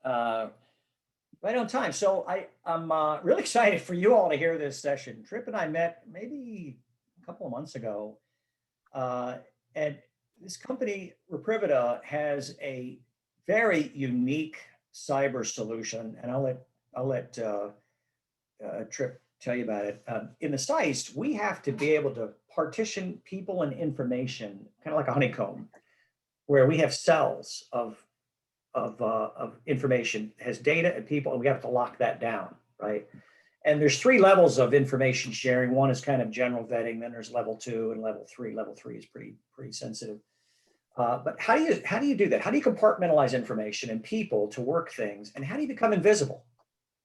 Right on time. So I'm really excited for you all to hear this session. Trip and I met maybe a couple of months ago, and this company, Reprivita, has a very unique cyber solution, and I'll let Trip tell you about it. In the SICE, we have to be able to partition people and information, kind of like a honeycomb, where we have cells of information, has data and people, and we have to lock that down, right? And there's three levels of information sharing. One is kind of general vetting, then there's level 2 and level 3. Level 3 is pretty sensitive. But how do you do that? How do you compartmentalize information and people to work things? And how do you become invisible,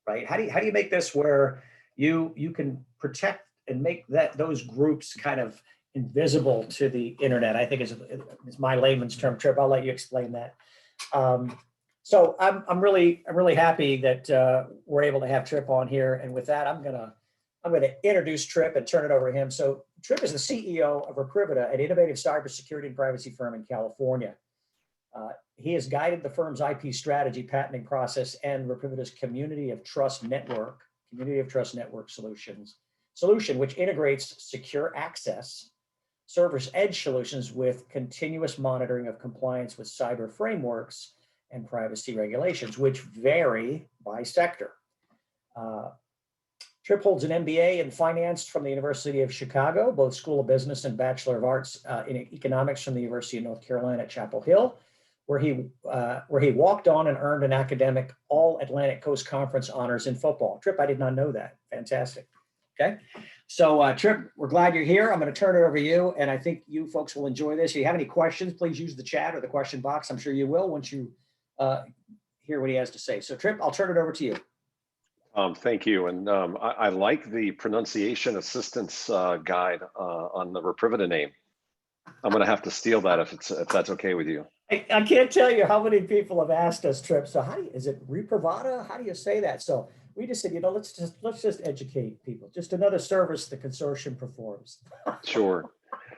right? How do you make this where you can protect and make those groups kind of invisible to the internet? I think is my layman's term. Trip, I'll let you explain that. So I'm really happy that we're able to have Trip on here. And with that, I'm gonna introduce Trip and turn it over to him. So Trip is the CEO of Reprivita, an innovative cybersecurity and privacy firm in California. He has guided the firm's IP strategy, patenting process, and Reprivita's Community of Trust Network solution, which integrates secure access, server's edge solutions with continuous monitoring of compliance with cyber frameworks and privacy regulations, which vary by sector. Trip holds an MBA in finance from the University of Chicago, both School of Business and Bachelor of Arts in Economics from the University of North Carolina at Chapel Hill, where he walked on and earned an academic All-Atlantic Coast Conference honors in football. Trip, I did not know that. Fantastic. Okay. So Trip, we're glad you're here. I'm going to turn it over to you, and I think you folks will enjoy this. If you have any questions, please use the chat or the question box. I'm sure you will once you hear what he has to say. So Trip, I'll turn it over to you. Thank you. And I like the pronunciation assistance guide on the Reprivita name. I'm going to have to steal that if that's okay with you. I can't tell you how many people have asked us, Trip. So is it Reprivata? How do you say that? So we just said, let's just educate people. Just another service the consortium performs. Sure.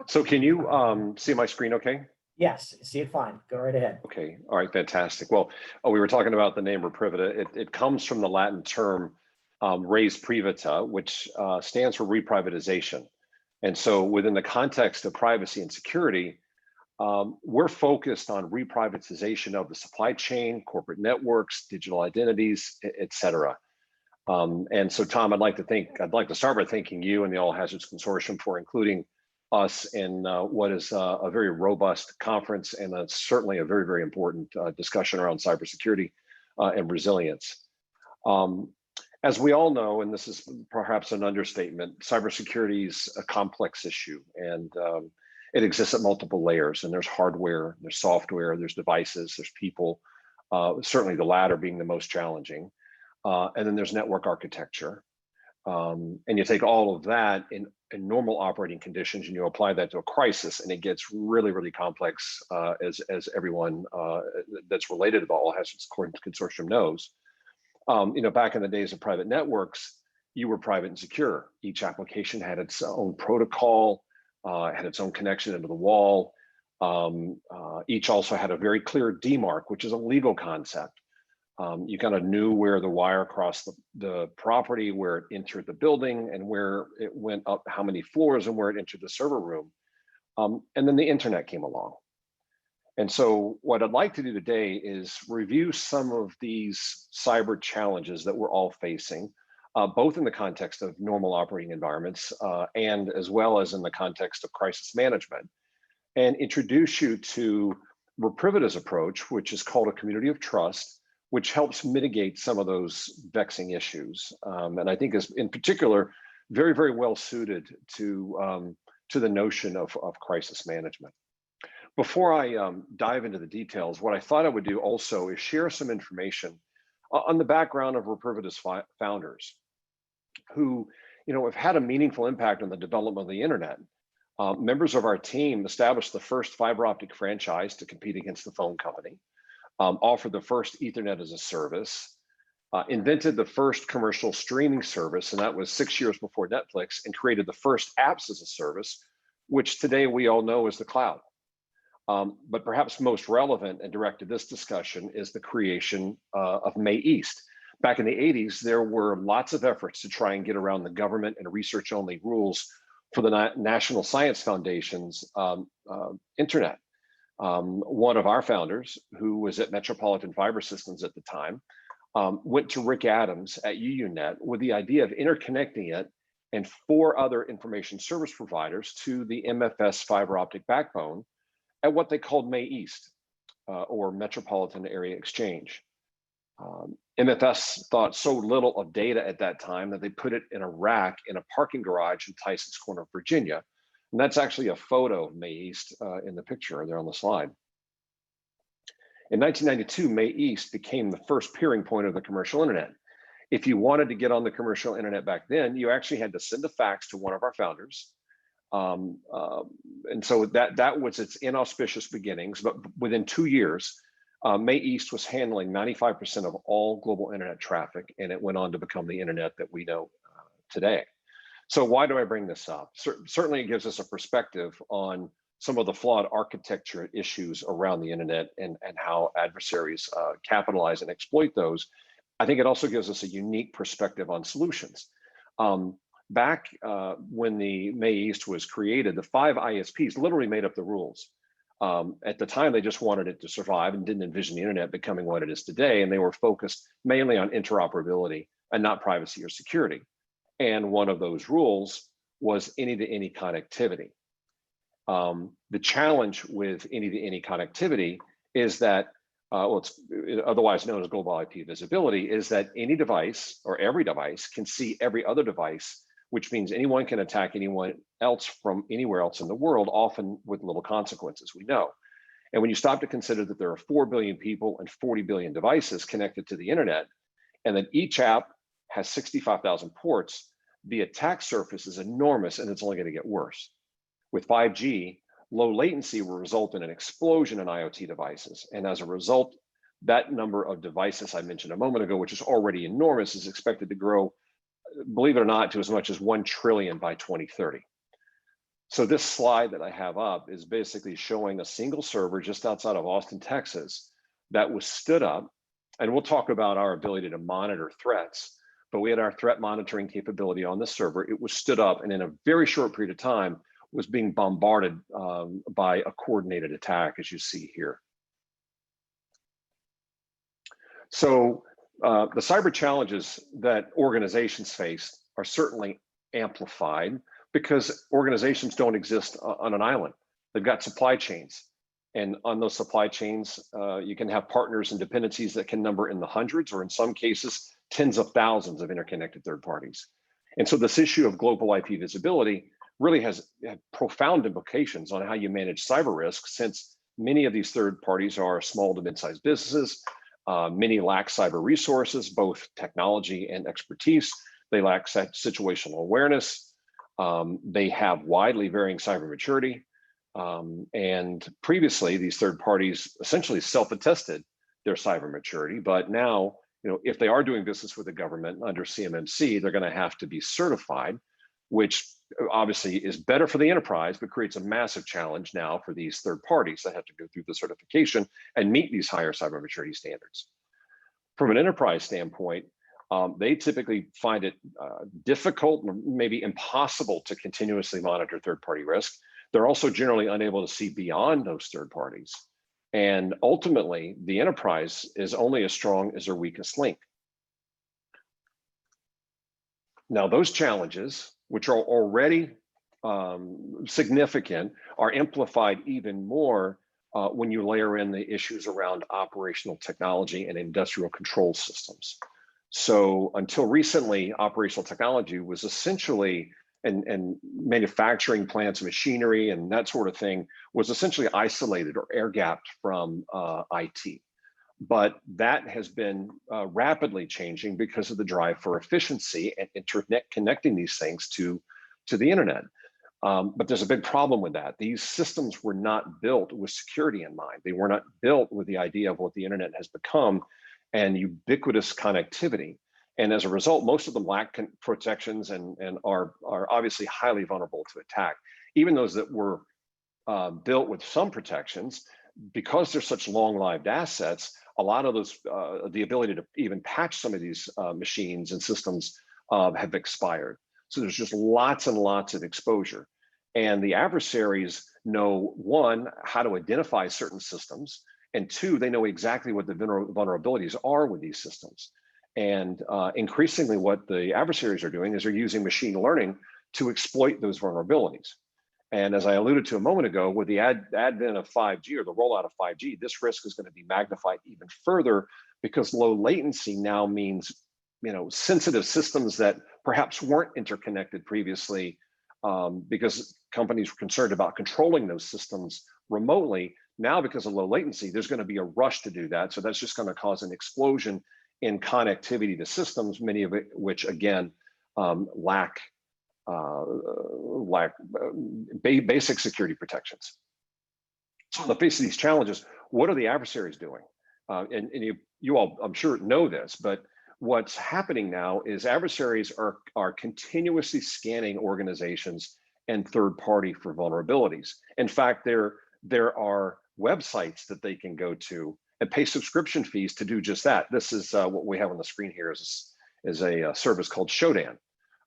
So can you see my screen okay? Yes, see it fine. Go right ahead. Okay. All right. Fantastic. Well, we were talking about the name Reprivita. It comes from the Latin term res privata, which stands for reprivatization. And so within the context of privacy and security, we're focused on reprivatization of the supply chain, corporate networks, digital identities, et cetera. And so, Tom, I'd like to start by thanking you and the All Hazards Consortium for including us in what is a very robust conference, and certainly a very, very important discussion around cybersecurity and resilience. As we all know, and this is perhaps an understatement, cybersecurity is a complex issue, and it exists at multiple layers. And there's hardware, there's software, there's devices, there's people, certainly the latter being the most challenging. And then there's network architecture. And you take all of that in normal operating conditions and you apply that to a crisis, and it gets really, really complex, as everyone that's related to the All Hazards Consortium knows. Back in the days of private networks, you were private and secure. Each application had its own protocol, had its own connection into the wall. Each also had a very clear demarc, which is a legal concept. You kind of knew where the wire crossed the property, where it entered the building, and where it went up, how many floors, and where it entered the server room. And then the internet came along. And so what I'd like to do today is review some of these cyber challenges that we're all facing, both in the context of normal operating environments and as well as in the context of crisis management, and introduce you to Reprivita's approach, which is called a community of trust, which helps mitigate some of those vexing issues. And I think is in particular, very, very well suited to the notion of crisis management. Before I dive into the details, what I thought I would do also is share some information on the background of Reprivita's founders, who have had a meaningful impact on the development of the internet. Members of our team established the first fiber optic franchise to compete against the phone company, offered the first Ethernet as a service, invented the first commercial streaming service, and that was 6 years before Netflix, and created the first apps as a service, which today we all know is the cloud. But perhaps most relevant and direct to this discussion is the creation of May East. Back in the 80s, there were lots of efforts to try and get around the government and research-only rules for the National Science Foundation's internet. One of our founders, who was at Metropolitan Fiber Systems at the time, went to Rick Adams at UUNet with the idea of interconnecting it and 4 other information service providers to the MFS fiber optic backbone at what they called May East, or Metropolitan Area Exchange. MFS thought so little of data at that time that they put it in a rack in a parking garage in Tyson's Corner, Virginia. And that's actually a photo of May East in the picture there on the slide. In 1992, May East became the first peering point of the commercial internet. If you wanted to get on the commercial internet back then, you actually had to send a fax to one of our founders. And so that was its inauspicious beginnings, but within 2 years, May East was handling 95% of all global internet traffic, and it went on to become the internet that we know today. So why do I bring this up? Certainly it gives us a perspective on some of the flawed architecture issues around the internet and how adversaries capitalize and exploit those. I think it also gives us a unique perspective on solutions. Back when the May East was created, the 5 ISPs literally made up the rules. At the time, they just wanted it to survive and didn't envision the internet becoming what it is today. And they were focused mainly on interoperability and not privacy or security. And one of those rules was any-to-any connectivity. The challenge with any-to-any connectivity is that, well, it's otherwise known as global IP visibility, is that any device or every device can see every other device, which means anyone can attack anyone else from anywhere else in the world, often with little consequences, we know. And when you stop to consider that there are 4 billion people and 40 billion devices connected to the internet, and that each app has 65,000 ports, the attack surface is enormous and it's only going to get worse. With 5G, low latency will result in an explosion in IoT devices. And as a result, that number of devices I mentioned a moment ago, which is already enormous, is expected to grow, believe it or not, to as much as 1 trillion by 2030. So this slide that I have up is basically showing a single server just outside of Austin, Texas, that was stood up. And we'll talk about our ability to monitor threats, but we had our threat monitoring capability on the server. It was stood up, and in a very short period of time, was being bombarded by a coordinated attack, as you see here. So the cyber challenges that organizations face are certainly amplified because organizations don't exist on an island. They've got supply chains. And on those supply chains, you can have partners and dependencies that can number in the hundreds, or in some cases, tens of thousands of interconnected third parties. And so this issue of global IP visibility really has profound implications on how you manage cyber risk, since many of these third parties are small to mid-sized businesses. Many lack cyber resources, both technology and expertise. They lack situational awareness. They have widely varying cyber maturity. And previously, these third parties essentially self-attested their cyber maturity, but now, if they are doing business with the government under CMMC, they're going to have to be certified, which obviously is better for the enterprise, but creates a massive challenge now for these third parties that have to go through the certification and meet these higher cyber maturity standards. From an enterprise standpoint, they typically find it difficult, maybe impossible, to continuously monitor third-party risk. They're also generally unable to see beyond those third parties. And ultimately, the enterprise is only as strong as their weakest link. Now, those challenges, which are already significant, are amplified even more when you layer in the issues around operational technology and industrial control systems. So until recently, operational technology was essentially, and manufacturing plants, machinery, and that sort of thing was essentially isolated or air-gapped from IT. But that has been rapidly changing because of the drive for efficiency and internet connecting these things to the internet. But there's a big problem with that. These systems were not built with security in mind. They were not built with the idea of what the internet has become and ubiquitous connectivity. And as a result, most of them lack protections and are obviously highly vulnerable to attack. Even those that were built with some protections. Because they're such long-lived assets, a lot of those, the ability to even patch some of these machines and systems have expired. So there's just lots and lots of exposure. And the adversaries know, one, how to identify certain systems, and two, they know exactly what the vulnerabilities are with these systems. And increasingly what the adversaries are doing is they're using machine learning to exploit those vulnerabilities. And as I alluded to a moment ago, with the advent of 5G or the rollout of 5G, this risk is going to be magnified even further, because low latency now means, sensitive systems that perhaps weren't interconnected previously, because companies were concerned about controlling those systems remotely. Now, because of low latency, there's going to be a rush to do that. So that's just going to cause an explosion in connectivity to systems, many of which, again, lack basic security protections. So in the face of these challenges, what are the adversaries doing? And you all, I'm sure, know this, but what's happening now is adversaries are continuously scanning organizations and third party for vulnerabilities. In fact, there are websites that they can go to and pay subscription fees to do just that. This is what we have on the screen here is a service called Shodan,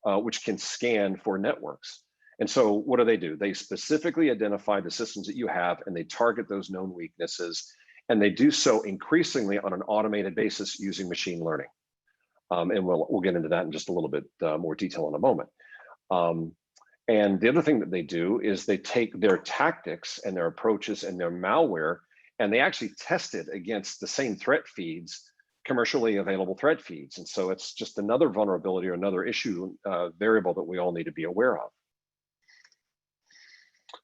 which can scan for networks. And so what do? They specifically identify the systems that you have, and they target those known weaknesses, and they do so increasingly on an automated basis using machine learning. And we'll get into that in just a little bit more detail in a moment. And the other thing that they do is they take their tactics and their approaches and their malware, and they actually test it against the same threat feeds, commercially available threat feeds. And so it's just another vulnerability or another issue, variable that we all need to be aware of.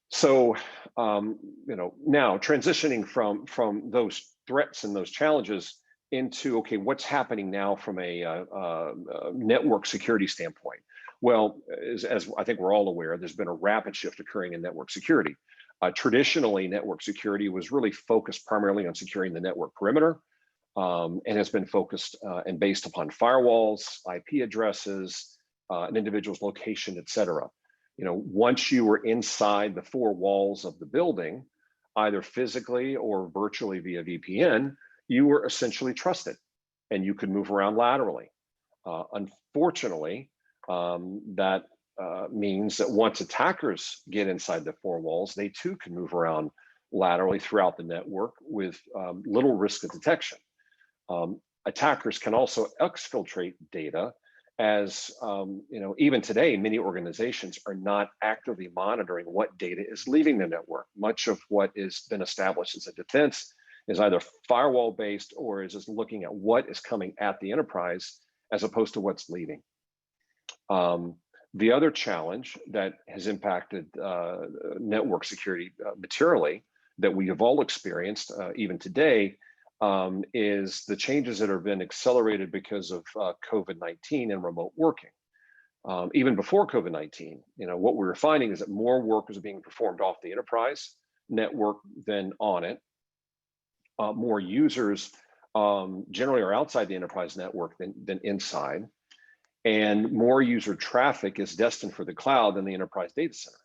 So, now transitioning from those threats and those challenges into, okay, what's happening now from a network security standpoint? Well, as I think we're all aware, there's been a rapid shift occurring in network security. Traditionally, network security was really focused primarily on securing the network perimeter, and has been focused and based upon firewalls, IP addresses, an individual's location, et cetera. Once you were inside the four walls of the building, either physically or virtually via VPN, you were essentially trusted and you could move around laterally. Unfortunately, that means that once attackers get inside the four walls, they too can move around laterally throughout the network with little risk of detection. Attackers can also exfiltrate data, as even today, many organizations are not actively monitoring what data is leaving the network. Much of what has been established as a defense is either firewall based or is just looking at what is coming at the enterprise as opposed to what's leaving. The other challenge that has impacted network security materially that we have all experienced even today is the changes that have been accelerated because of COVID-19 and remote working. Even before COVID-19, what we were finding is that more work was being performed off the enterprise network than on it. More users generally are outside the enterprise network than inside. And more user traffic is destined for the cloud than the enterprise data center.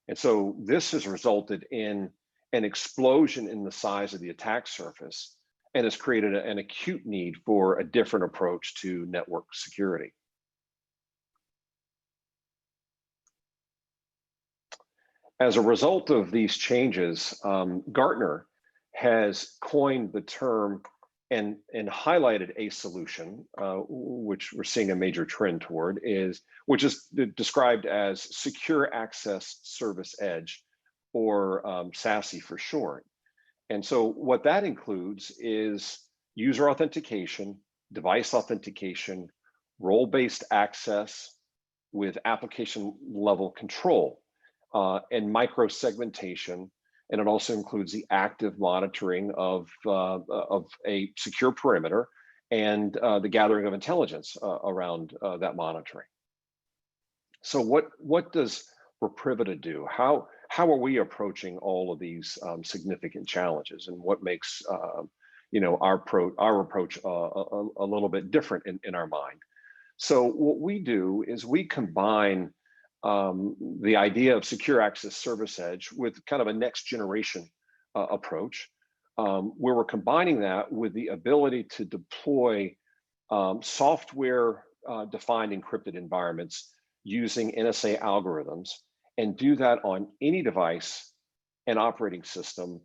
And so this has resulted in an explosion in the size of the attack surface and has created an acute need for a different approach to network security. As a result of these changes, Gartner has coined the term and highlighted a solution, which we're seeing a major trend toward, which is described as Secure Access Service Edge, or SASE for short. And so what that includes is user authentication, device authentication, role-based access with application level control, and micro-segmentation. And it also includes the active monitoring of a secure perimeter and the gathering of intelligence around that monitoring. So what does Reprivita do? How are we approaching all of these significant challenges, and what makes our approach a little bit different in our mind? So what we do is we combine the idea of secure access service edge with kind of a next generation approach, where we're combining that with the ability to deploy software defined encrypted environments using NSA algorithms, and do that on any device and operating system,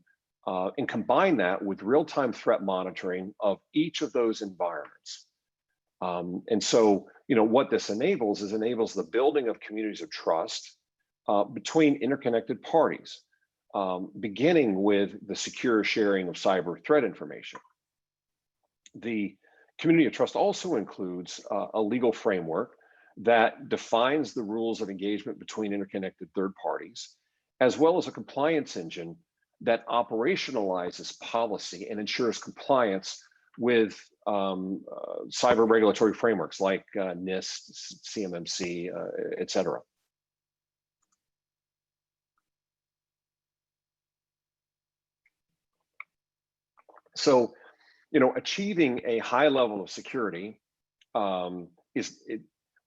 and combine that with real-time threat monitoring of each of those environments. And so, what this enables the building of communities of trust between interconnected parties, beginning with the secure sharing of cyber threat information. The community of trust also includes a legal framework that defines the rules of engagement between interconnected third parties, as well as a compliance engine that operationalizes policy and ensures compliance with cyber regulatory frameworks like NIST, CMMC, et cetera. So, achieving a high level of security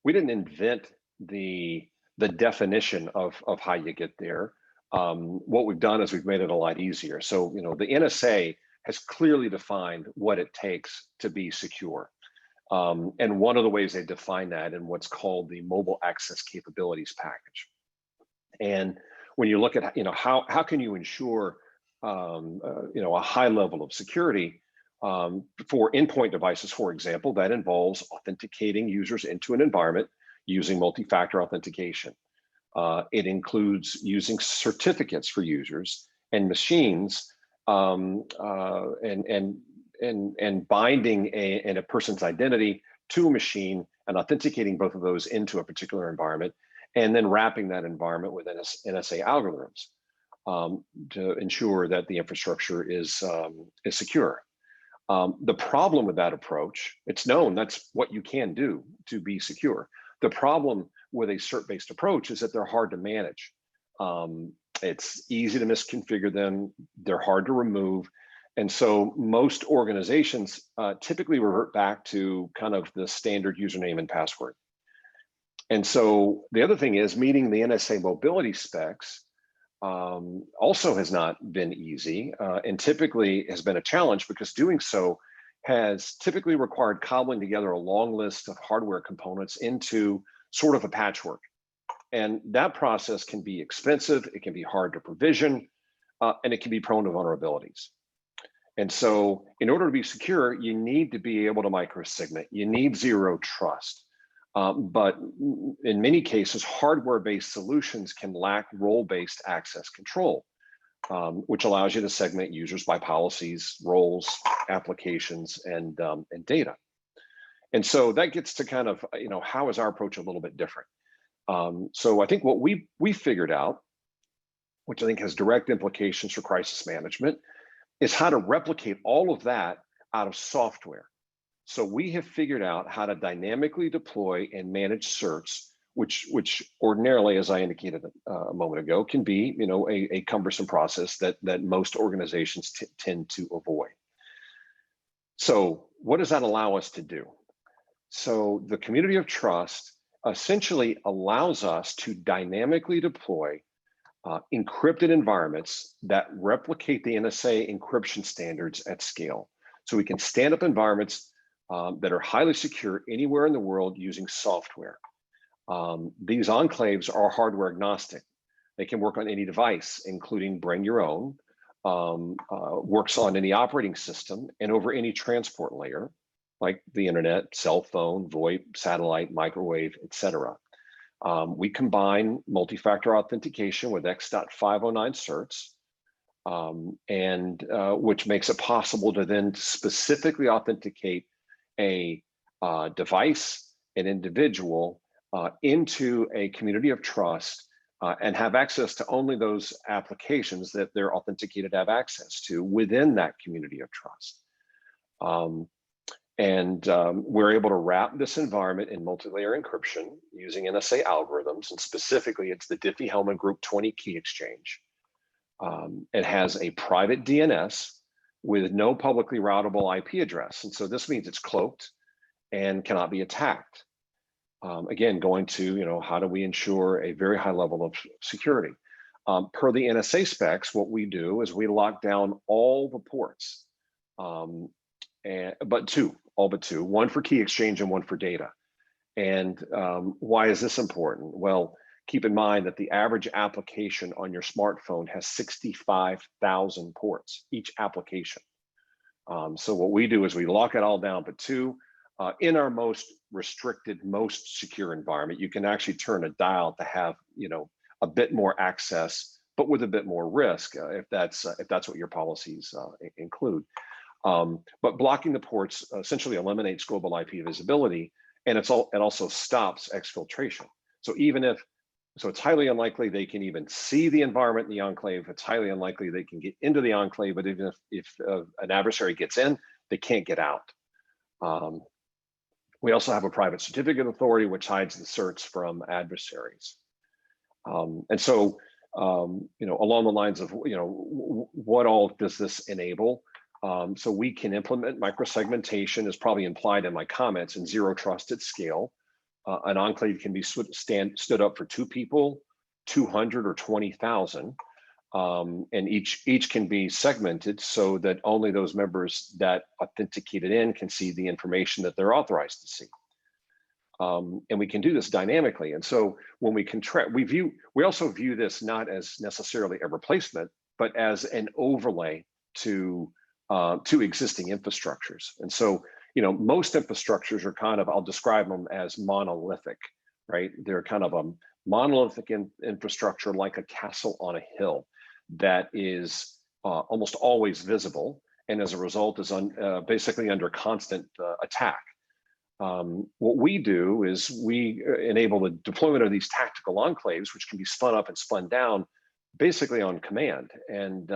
we didn't invent the definition of how you get there. What we've done is we've made it a lot easier. So, the NSA has clearly defined what it takes to be secure. And one of the ways they define that in what's called the Mobile Access Capabilities Package. And when you look at, how can you ensure, a high level of security for endpoint devices, for example, that involves authenticating users into an environment using multi-factor authentication. It includes using certificates for users and machines, and binding a person's identity to a machine and authenticating both of those into a particular environment, and then wrapping that environment with NSA algorithms to ensure that the infrastructure is secure. The problem with that approach, it's known that's what you can do to be secure. The problem with a cert-based approach is that they're hard to manage. It's easy to misconfigure them. They're hard to remove. And so most organizations typically revert back to kind of the standard username and password. And so the other thing is meeting the NSA mobility specs also has not been easy, and typically has been a challenge because doing so has typically required cobbling together a long list of hardware components into sort of a patchwork. And that process can be expensive, it can be hard to provision, and it can be prone to vulnerabilities. And so in order to be secure, you need to be able to micro-segment, you need zero trust. But in many cases, hardware-based solutions can lack role-based access control, which allows you to segment users by policies, roles, applications, and data. And so that gets to kind of, how is our approach a little bit different? So I think what we figured out, which I think has direct implications for crisis management, is how to replicate all of that out of software. So we have figured out how to dynamically deploy and manage certs, which ordinarily, as I indicated a moment ago, can be a cumbersome process that most organizations tend to avoid. So what does that allow us to do? So the community of trust essentially allows us to dynamically deploy encrypted environments that replicate the NSA encryption standards at scale. So we can stand up environments that are highly secure anywhere in the world using software. These enclaves are hardware agnostic. They can work on any device, including bring your own, works on any operating system and over any transport layer, like the internet, cell phone, VoIP, satellite, microwave, et cetera. We combine multi-factor authentication with X.509 certs, which makes it possible to then specifically authenticate a device, an individual, into a community of trust, and have access to only those applications that they're authenticated to have access to within that community of trust. We're able to wrap this environment in multi-layer encryption using NSA algorithms, and specifically it's the Diffie-Hellman Group 20 key exchange. It has a private DNS with no publicly routable IP address. And so this means it's cloaked and cannot be attacked. Again, going to, how do we ensure a very high level of security? Per the NSA specs, what we do is we lock down all the ports, all but two, one for key exchange and one for data. And why is this important? Well, keep in mind that the average application on your smartphone has 65,000 ports, each application. So what we do is we lock it all down but two. In our most restricted, most secure environment, you can actually turn a dial to have, a bit more access, but with a bit more risk, if that's what your policies include. But blocking the ports essentially eliminates global IP visibility, and it also stops exfiltration. So it's highly unlikely they can even see the environment in the enclave. It's highly unlikely they can get into the enclave, but even if an adversary gets in, they can't get out. We also have a private certificate authority, which hides the certs from adversaries. And so, along the lines of, what all does this enable? So we can implement microsegmentation, is probably implied in my comments, and zero trust at scale. An enclave can be stood up for 2 people, 200, or 20,000, and each can be segmented so that only those members that authenticated in can see the information that they're authorized to see. And we can do this dynamically. And so when we contract, we also view this not as necessarily a replacement, but as an overlay to existing infrastructures. And so, most infrastructures are kind of, I'll describe them as monolithic, right? They're kind of a monolithic infrastructure, like a castle on a hill, that is almost always visible, and as a result is basically under constant attack. What we do is we enable the deployment of these tactical enclaves, which can be spun up and spun down basically on command, and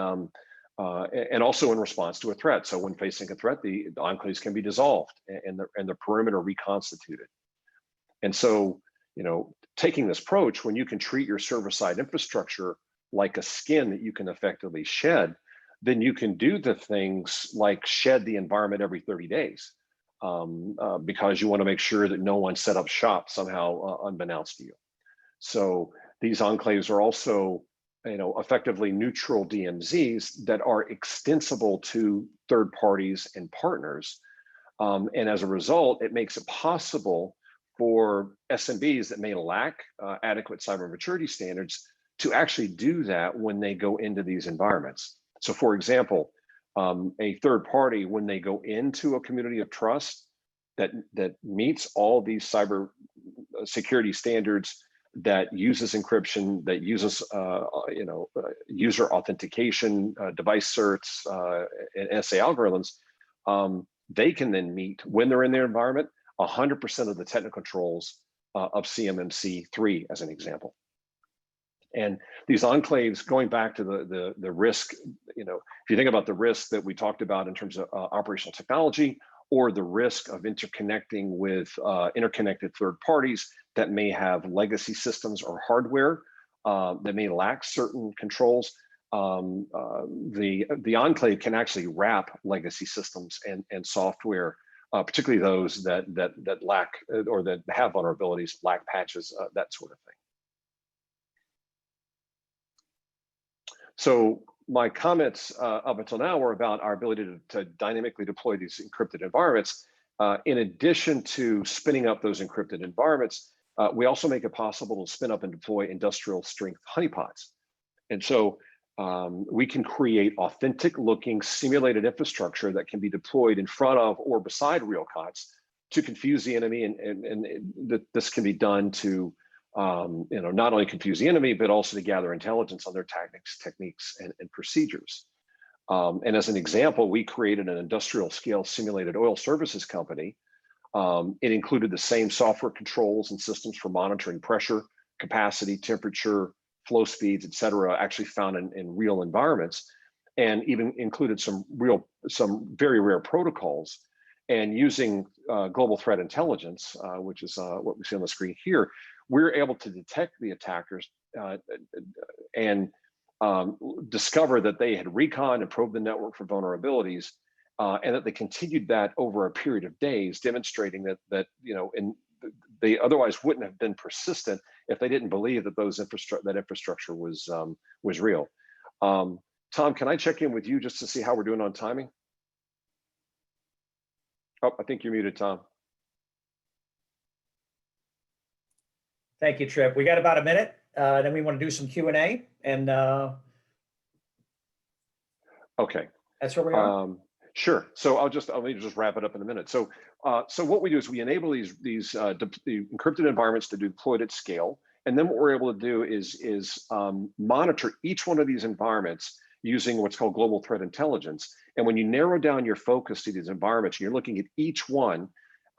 also in response to a threat. So when facing a threat, the enclaves can be dissolved and the perimeter reconstituted. And so, taking this approach, when you can treat your server-side infrastructure like a skin that you can effectively shed, then you can do the things like shed the environment every 30 days. Because you want to make sure that no one set up shop somehow unbeknownst to you. So these enclaves are also, effectively neutral DMZs that are extensible to third parties and partners. And as a result, it makes it possible for SMBs that may lack adequate cyber maturity standards to actually do that when they go into these environments. So for example, a third party, when they go into a community of trust that meets all these cyber security standards, that uses encryption, that uses user authentication, device certs, and SA algorithms, they can then meet, when they're in their environment, 100% of the technical controls of CMMC3, as an example. And these enclaves, going back to the risk, if you think about the risk that we talked about in terms of operational technology, or the risk of interconnecting with interconnected third parties that may have legacy systems or hardware that may lack certain controls, the enclave can actually wrap legacy systems and software, particularly those that lack or that have vulnerabilities, lack patches, that sort of thing. So my comments up until now were about our ability to dynamically deploy these encrypted environments. In addition to spinning up those encrypted environments, we also make it possible to spin up and deploy industrial strength honeypots. And so we can create authentic looking simulated infrastructure that can be deployed in front of or beside real COTS to confuse the enemy. And this can be done to not only confuse the enemy, but also to gather intelligence on their tactics, techniques, and procedures. And as an example, we created an industrial scale simulated oil services company. It included the same software controls and systems for monitoring pressure, capacity, temperature, flow speeds, et cetera, actually found in real environments, and even included some very rare protocols. And using global threat intelligence, which is what we see on the screen here, we're able to detect the attackers and discover that they had recon and probed the network for vulnerabilities, and that they continued that over a period of days, demonstrating that they otherwise wouldn't have been persistent if they didn't believe that that infrastructure was real. Tom, can I check in with you just to see how we're doing on timing? Oh, I think you're muted, Tom. Thank you, Trip. We got about a minute. Then we want to do some Q&A, and okay. That's where we are. Sure. So I'll just wrap it up in a minute. So what we do is we enable the encrypted environments to be deployed at scale, and then what we're able to do is monitor each one of these environments using what's called global threat intelligence. And when you narrow down your focus to these environments, and you're looking at each one.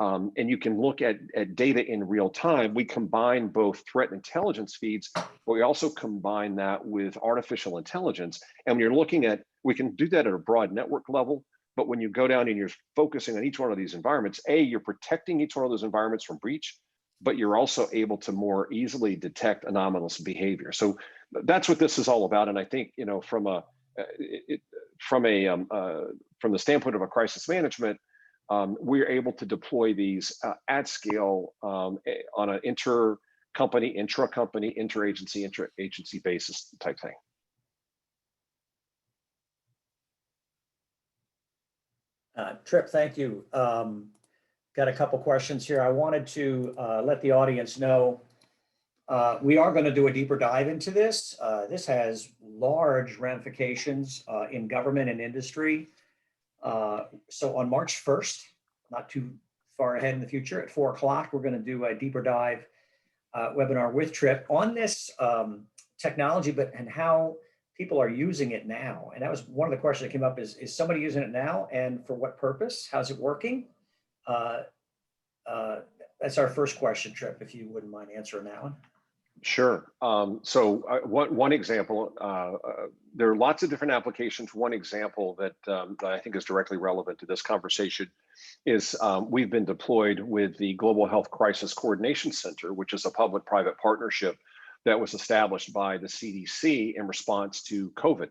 And you can look at data in real time. We combine both threat intelligence feeds, but we also combine that with artificial intelligence. And when you're looking at, we can do that at a broad network level, but when you go down and you're focusing on each one of these environments, you're protecting each one of those environments from breach, but you're also able to more easily detect anomalous behavior. So that's what this is all about. And I think, from the standpoint of a crisis management, we're able to deploy these at scale on an intra-company, interagency basis type thing. Trip, thank you. Got a couple questions here. I wanted to let the audience know we are going to do a deeper dive into this. This has large ramifications in government and industry. So on March 1st, not too far ahead in the future, at 4 o'clock, we're going to do a deeper dive webinar with Trip on this technology, and how people are using it now. And that was one of the questions that came up is somebody using it now, and for what purpose? How's it working? That's our first question, Trip, if you wouldn't mind answering that one. Sure. So one example, there are lots of different applications. One example that I think is directly relevant to this conversation is we've been deployed with the Global Health Crisis Coordination Center, which is a public-private partnership that was established by the CDC in response to COVID.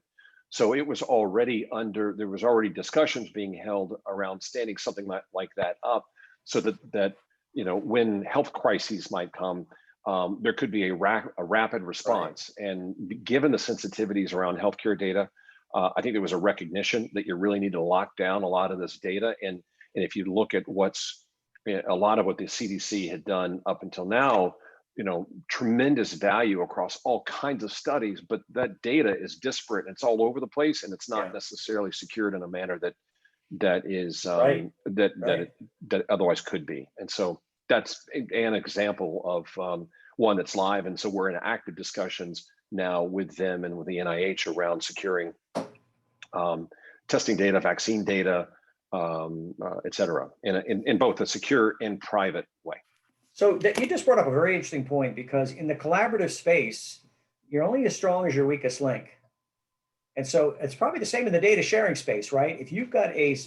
So it was already there was already discussions being held around standing something like that up, so that when health crises might come, there could be a rapid response. Right. And given the sensitivities around healthcare data, I think there was a recognition that you really need to lock down a lot of this data. And if you look at a lot of what the CDC had done up until now, tremendous value across all kinds of studies, but that data is disparate. It's all over the place, and it's not necessarily secured in a manner that is that otherwise could be. And so that's an example of one that's live. And so we're in active discussions now with them and with the NIH around securing testing data, vaccine data, et cetera, in both a secure and private way. So you just brought up a very interesting point, because in the collaborative space, you're only as strong as your weakest link. And so it's probably the same in the data sharing space, right? If you've got a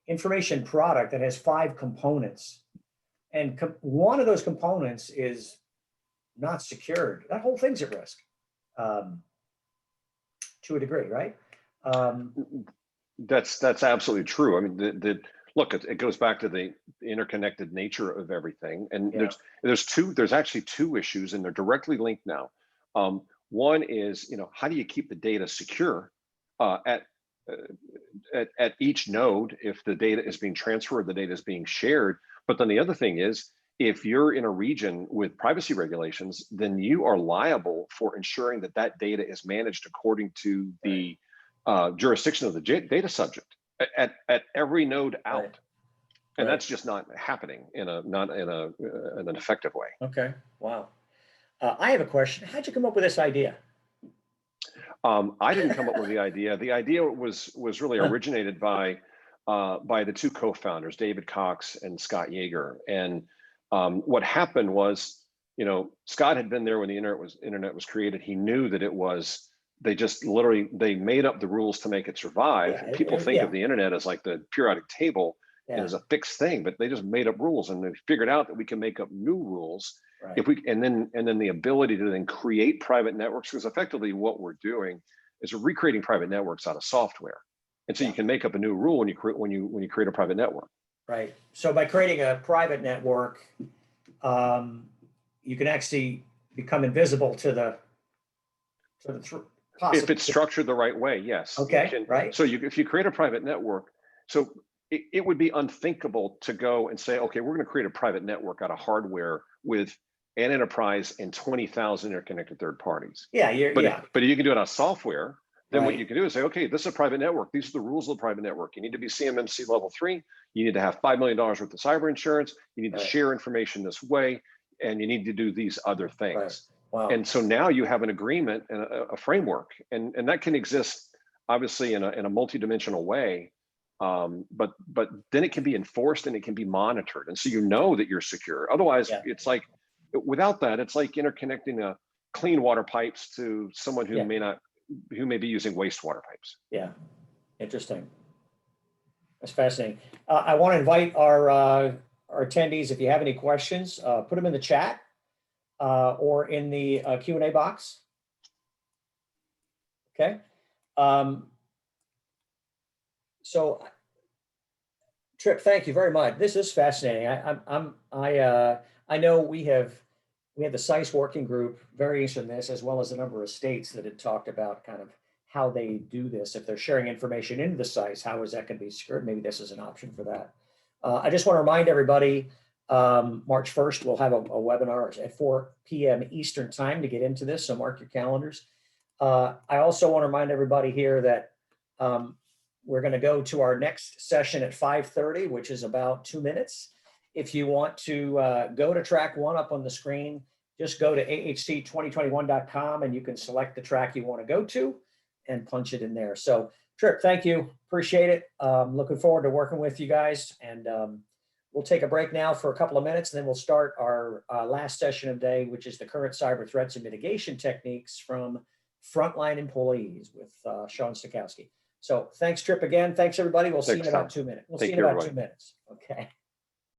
information product that has 5 components, and one of those components is not secured, that whole thing's at risk to a degree, right? That's absolutely true. I mean, look, it goes back to the interconnected nature of everything. And there's actually 2 issues, and they're directly linked now. One is, how do you keep the data secure at each node if the data is being transferred, the data is being shared? But then the other thing is, if you're in a region with privacy regulations, then you are liable for ensuring that data is managed according to the jurisdiction of the data subject at every node out. Right. And that's just not happening in an effective way. Okay. Wow. I have a question. How'd you come up with this idea? I didn't come up with the idea. The idea was really originated by the 2 co-founders, David Cox and Scott Yeager. And what happened was, Scott had been there when the internet was created. He knew that they made up the rules to make it survive. Yeah, people think of the internet as like the periodic table, as a fixed thing, but they just made up rules, and they figured out that we can make up new rules. Right. And then the ability to then create private networks, because effectively what we're doing is we're recreating private networks out of software. And so you can make up a new rule when you create a private network. Right. So by creating a private network, you can actually become invisible to the If it's structured the right way, yes. Okay, right. So if you create a private network, so it would be unthinkable to go and say, okay, we're going to create a private network out of hardware with an enterprise and 20,000 interconnected third parties. Yeah, But if you can do it on software, then right. what you can do is say, okay, this is a private network. These are the rules of the private network. You need to be CMMC level 3. You need to have $5 million worth of cyber insurance. You need to share information this way, and you need to do these other things. Right. Wow. And so now you have an agreement and a framework, and that can exist obviously in a multidimensional way. But then it can be enforced and it can be monitored, and so you know that you're secure. Otherwise, it's like, without that, it's like interconnecting clean water pipes to someone who may be using wastewater pipes. Yeah, interesting. That's fascinating. I want to invite our attendees, if you have any questions, put them in the chat or in the Q&A box. Okay. So, Trip, thank you very much. This is fascinating. I know we had the SICE working group very interested in this, as well as a number of states that had talked about kind of how they do this. If they're sharing information into the SICE, how is that going to be secured? Maybe this is an option for that. I just want to remind everybody, March 1st, we'll have a webinar at 4 p.m. Eastern time to get into this, so mark your calendars. I also want to remind everybody here that we're going to go to our next session at 5:30, which is about 2 minutes. If you want to go to track 1 up on the screen, just go to aht2021.com and you can select the track you want to go to and punch it in there. So, Trip, thank you. Appreciate it. Looking forward to working with you guys. And we'll take a break now for a couple of minutes, and then we'll start our last session of the day, which is the current cyber threats and mitigation techniques from frontline employees with Sean Stokowski. So thanks, Trip, again. Thanks, everybody. We'll see you in about 2 minutes. We'll see you in about 2 minutes. Okay.